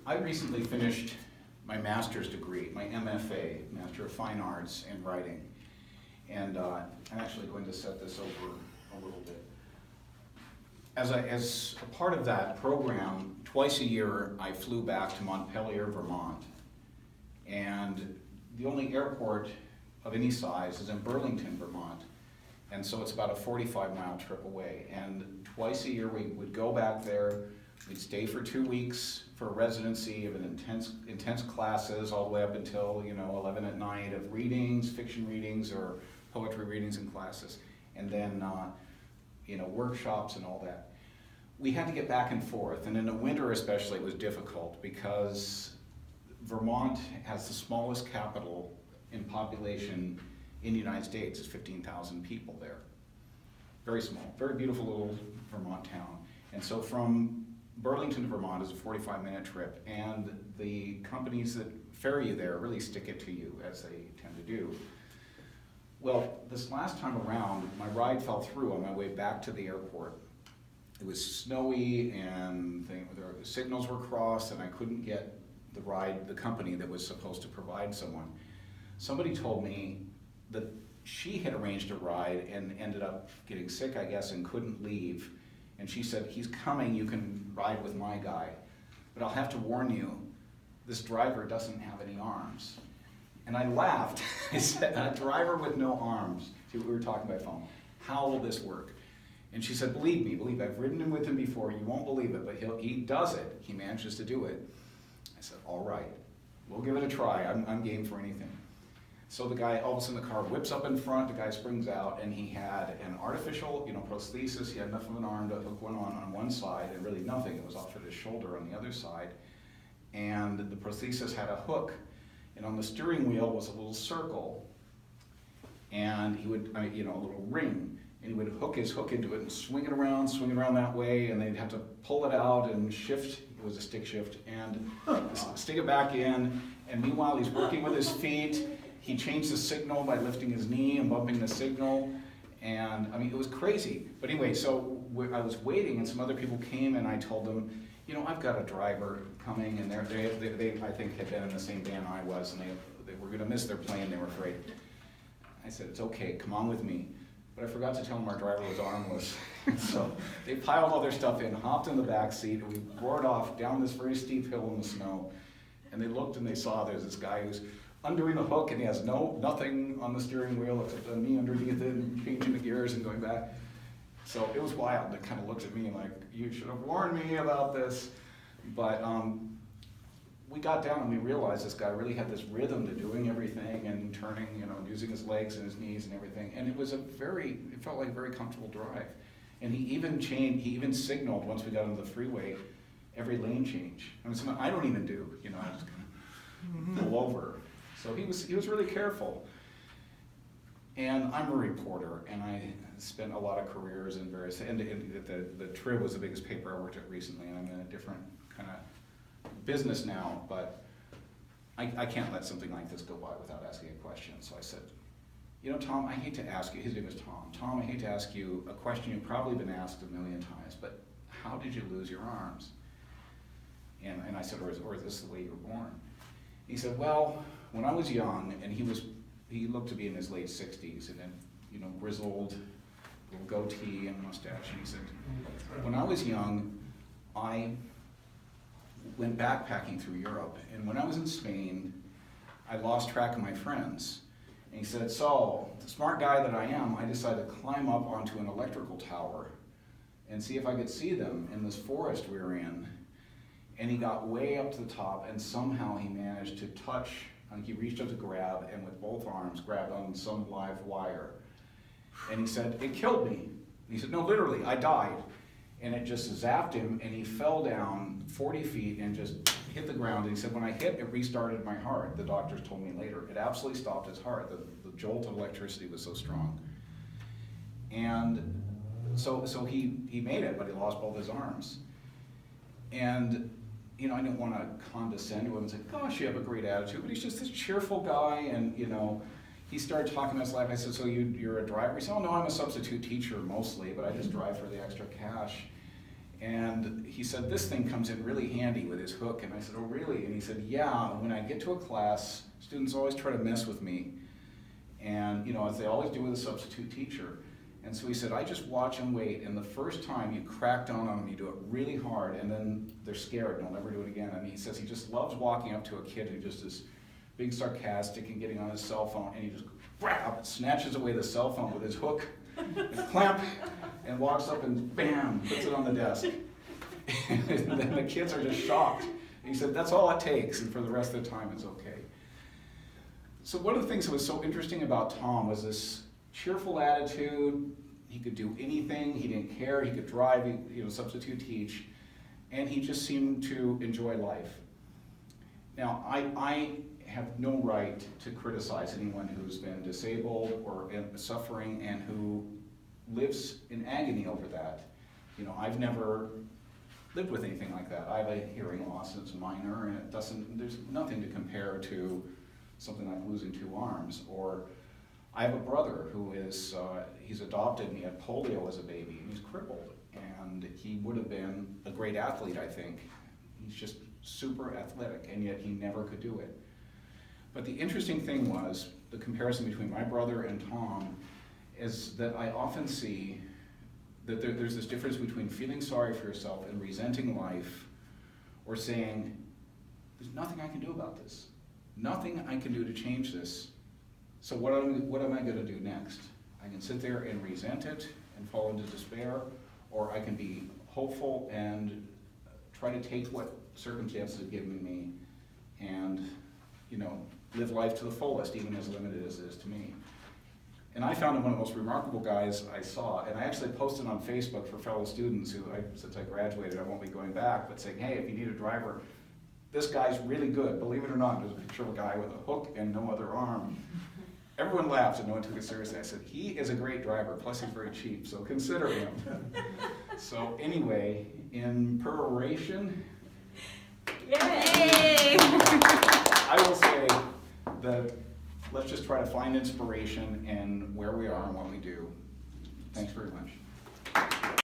I recently finished my master's degree, my MFA, Master of Fine Arts in Writing. And I'm actually going to set this over a little bit. As a part of that program, twice a year I flew back to Montpelier, Vermont. And the only airport of any size is in Burlington, Vermont. And so it's about a 45-mile trip away. And twice a year we would go back there. We'd stay for 2 weeks for a residency of an intense classes all the way up until 11 at night of readings, fiction readings, or poetry readings and classes, and then workshops and all that. We had to get back and forth, and in the winter especially it was difficult because Vermont has the smallest capital in population in the United States. It's 15,000 people there. Very small, very beautiful little Vermont town. And so from Burlington to Vermont is a 45-minute trip, and the companies that ferry you there really stick it to you, as they tend to do. Well, this last time around, my ride fell through on my way back to the airport. It was snowy, and the signals were crossed, and I couldn't get the company that was supposed to provide someone. Somebody told me that she had arranged a ride and ended up getting sick, I guess, and couldn't leave. And she said, he's coming, you can ride with my guy. But I'll have to warn you, this driver doesn't have any arms. And I laughed. I said, a driver with no arms. See, we were talking by phone. How will this work? And she said, believe me, I've ridden with him before, you won't believe it, but he does it. He manages to do it. I said, all right, we'll give it a try. I'm game for anything. So the guy, all of a sudden the car whips up in front, the guy springs out, and he had an artificial, prosthesis. He had enough of an arm to hook one on one side, and really nothing. It was off at his shoulder on the other side. And the prosthesis had a hook, and on the steering wheel was a little circle. And he would, a little ring, and he would hook his hook into it and swing it around that way, and they'd have to pull it out and shift. It was a stick shift, and stick it back in. And meanwhile, he's working with his feet. He changed the signal by lifting his knee and bumping the signal, and it was crazy. But anyway, so I was waiting, and some other people came, and I told them, I've got a driver coming, and they I think had been in the same van I was, and they were going to miss their plane. They were afraid. I said, it's okay, come on with me. But I forgot to tell them our driver was armless. So they piled all their stuff in, hopped in the back seat, and we roared off down this very steep hill in the snow. And they looked and they saw there's this guy who's undoing the hook, and he has nothing on the steering wheel except me underneath it and changing the gears and going back. So it was wild. They kind of looked at me like, you should have warned me about this. But we got down and we realized this guy really had this rhythm to doing everything and turning, using his legs and his knees and everything. And it felt like a very comfortable drive. And he even signaled once we got into the freeway, every lane change. Something I don't even do, I just kind of pull over. So he was really careful. And I'm a reporter, and I spent a lot of careers in various, and the Trib was the biggest paper I worked at recently, and I'm in a different kind of business now, but I can't let something like this go by without asking a question. So I said, Tom, I hate to ask you, his name is Tom. Tom, I hate to ask you a question you've probably been asked a million times, but how did you lose your arms? And I said, or is this the way you were born? He said, well, when I was young, and he looked to be in his late 60s, and then, grizzled, little goatee and mustache, and he said, when I was young, I went backpacking through Europe, and when I was in Spain, I lost track of my friends. And he said, so, the smart guy that I am, I decided to climb up onto an electrical tower and see if I could see them in this forest we were in. And he got way up to the top, and somehow he managed to touch, he reached up to grab, and with both arms grabbed on some live wire. And he said, it killed me. And he said, no, literally, I died. And it just zapped him, and he fell down 40 feet and just hit the ground. And he said, when I hit, it restarted my heart. The doctors told me later. It absolutely stopped his heart. The jolt of electricity was so strong. And so he made it, but he lost both his arms. And I didn't want to condescend to him and say, gosh, you have a great attitude, but he's just this cheerful guy, and, he started talking about his life. I said, so you're a driver? He said, oh, no, I'm a substitute teacher mostly, but I just drive for the extra cash. And he said, this thing comes in really handy with his hook. And I said, oh, really? And he said, yeah, when I get to a class, students always try to mess with me. And, you know, as they always do with a substitute teacher. And so he said, I just watch and wait. And the first time you crack down on them, you do it really hard, and then they're scared and they'll never do it again. And he says he just loves walking up to a kid who just is being sarcastic and getting on his cell phone, and he just grab, snatches away the cell phone with his hook, and clamp, and walks up and bam, puts it on the desk. And then the kids are just shocked. And he said, that's all it takes, and for the rest of the time, it's okay. So one of the things that was so interesting about Tom was this cheerful attitude. He could do anything, he didn't care, he could drive, substitute teach, and he just seemed to enjoy life. Now, I have no right to criticize anyone who's been disabled or suffering and who lives in agony over that. You know, I've never lived with anything like that. I have a hearing loss that's minor, and there's nothing to compare to something like losing 2 arms. Or I have a brother who is, he's adopted, and he had polio as a baby, and he's crippled. And he would have been a great athlete, I think. He's just super athletic, and yet he never could do it. But the interesting thing was, the comparison between my brother and Tom is that I often see that there's this difference between feeling sorry for yourself and resenting life, or saying, there's nothing I can do about this. Nothing I can do to change this. So what am I going to do next? I can sit there and resent it and fall into despair, or I can be hopeful and try to take what circumstances have given me and, live life to the fullest, even as limited as it is to me. And I found him one of the most remarkable guys I saw, and I actually posted on Facebook for fellow students who, since I graduated, I won't be going back, but saying, hey, if you need a driver, this guy's really good. Believe it or not, there's a picture of a guy with a hook and no other arm. Everyone laughed and no one took it seriously. I said, he is a great driver, plus he's very cheap, so consider him. So anyway, in peroration, yay! I will say that let's just try to find inspiration in where we are and what we do. Thanks very much.